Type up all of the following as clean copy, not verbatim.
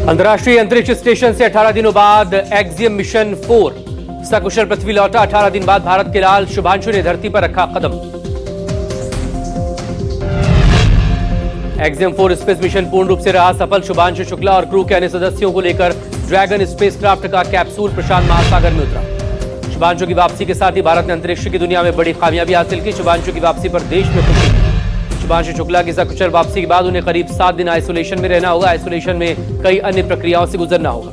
अंतर्राष्ट्रीय अंतरिक्ष स्टेशन से 18 दिनों बाद एक्सियम मिशन 4 सकुशल पृथ्वी लौटा। 18 दिन बाद भारत के लाल शुभांशु ने धरती पर रखा कदम। एक्सियम 4 स्पेस मिशन पूर्ण रूप से रहा सफल। शुभांशु शुक्ला और क्रू के अन्य सदस्यों को लेकर ड्रैगन स्पेसक्राफ्ट का कैप्सूल प्रशांत महासागर में उतरा। शुभांशु की वापसी के साथ ही भारत ने अंतरिक्ष की दुनिया में बड़ी कामयाबी हासिल की। शुभांशु की वापसी पर देश में खुशी। शुभांशु शुक्ला की सकुशल वापसी के बाद उन्हें करीब 7 दिन आइसोलेशन में रहना होगा। आइसोलेशन में कई अन्य प्रक्रियाओं से गुजरना होगा।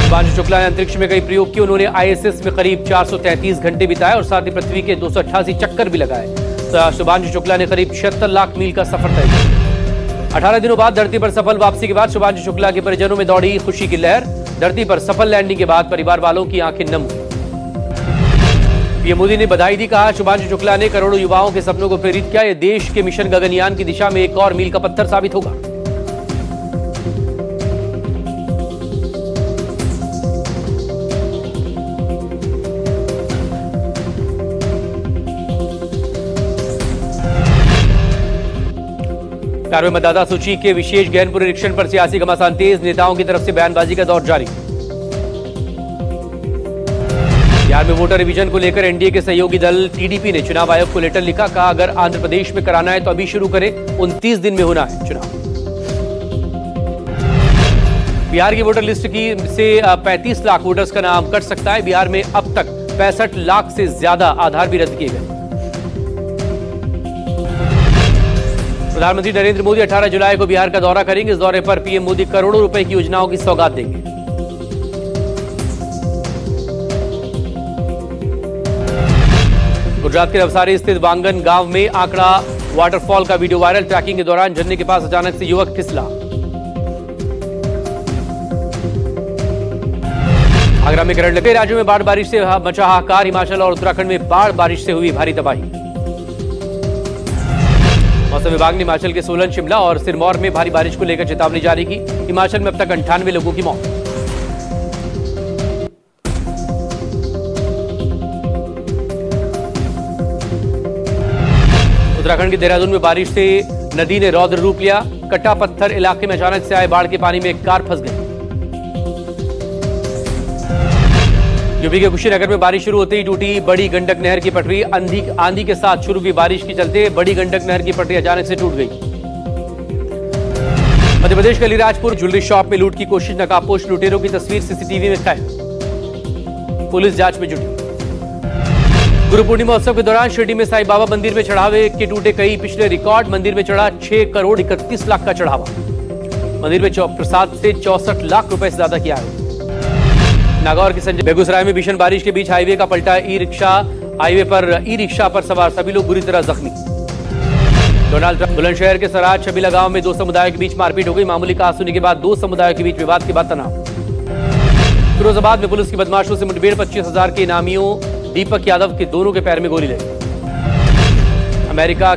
शुभांशु शुक्ला ने अंतरिक्ष में कई प्रयोग किए। उन्होंने आईएसएस में करीब 433 घंटे बिताए और साथ ही पृथ्वी के 288 चक्कर भी लगाए। शुभांशु शुक्ला ने करीब 76 लाख मील का सफर तय किया। 18 दिनों बाद धरती पर सफल वापसी के बाद शुभांशु शुक्ला के परिजनों में दौड़ी खुशी की लहर। धरती पर सफल लैंडिंग के बाद परिवार वालों की आंखें नम हुई। पीएम मोदी ने बधाई दी। कहा, शुभांशु शुक्ला ने करोड़ों युवाओं के सपनों को प्रेरित किया। यह देश के मिशन गगनयान की दिशा में एक और मील का पत्थर साबित होगा। कारवे मतदाता सूची के विशेष गहन पुनरीक्षण पर सियासी घमासान तेज। नेताओं की तरफ से बयानबाजी का दौर जारी। बिहार में वोटर रिवीजन को लेकर एनडीए के सहयोगी दल टीडीपी ने चुनाव आयोग को लेटर लिखा। कहा, अगर आंध्र प्रदेश में कराना है तो अभी शुरू करें, 29 दिन में होना है चुनाव। बिहार की वोटर लिस्ट की से 35 लाख वोटर्स का नाम कट सकता है। बिहार में अब तक 65 लाख से ज्यादा आधार भी रद्द किए गए। प्रधानमंत्री नरेंद्र मोदी 18 जुलाई को बिहार का दौरा करेंगे। इस दौरे पर पीएम मोदी करोड़ों रुपए की योजनाओं की सौगात देंगे। गुजरात के नवसारी स्थित वांगन गांव में आंकड़ा वाटरफॉल का वीडियो वायरल। ट्रैकिंग के दौरान झरने के पास अचानक से युवक फिसला। आगरा में करंट लगे। राज्यों में बाढ़ बारिश से मचा हाहाकार। हिमाचल और उत्तराखंड में बाढ़ बारिश से हुई भारी तबाही। मौसम विभाग ने हिमाचल के सोलन, शिमला और सिरमौर में भारी बारिश को लेकर चेतावनी जारी की। हिमाचल में अब तक 98 लोगों की मौत। उत्तराखंड के देहरादून में बारिश से नदी ने रौद्र रूप लिया। कट्टा पत्थर इलाके में अचानक से आए बाढ़ के पानी में एक कार फंस गई। यूपी के कुशीनगर में बारिश शुरू होते ही टूटी बड़ी गंडक नहर की पटरी। आंधी के साथ शुरू हुई बारिश के चलते बड़ी गंडक नहर की पटरी अचानक से टूट गई। मध्य प्रदेश के अलीराजपुर ज्वेलरी शॉप में लूट की कोशिश। नकाबपोश लुटेरों की तस्वीर सीसीटीवी में कैद। पुलिस जांच में जुटी। गुरु पूर्णिमा उत्सव के दौरान शिरडी में साईं बाबा मंदिर में चढ़ावे के टूटे कई पिछले रिकॉर्ड। मंदिर में चढ़ा 6 करोड़ 31 लाख का चढ़ावा। मंदिर में प्रसाद से 64 लाख रुपए से ज्यादा किया है। नागौर के संजय बेगूसराय में भीषण बारिश के बीच हाईवे का पलटा। हाईवे पर ई रिक्शा पर सवार सभी लोग बुरी तरह जख्मी। Donald Trump. बुलंदशहर के सराज छबीला गांव में 2 समुदायों के बीच मारपीट हो गई। मामूली कहा सुनने के बाद 2 समुदायों के बीच विवाद के बाद तनाव। फिरोजाबाद में पुलिस की बदमाशों से मुठभेड़। 25,000 के इनामियों दीपक यादव के दोनों के पैर में गोली लगी। अमेरिका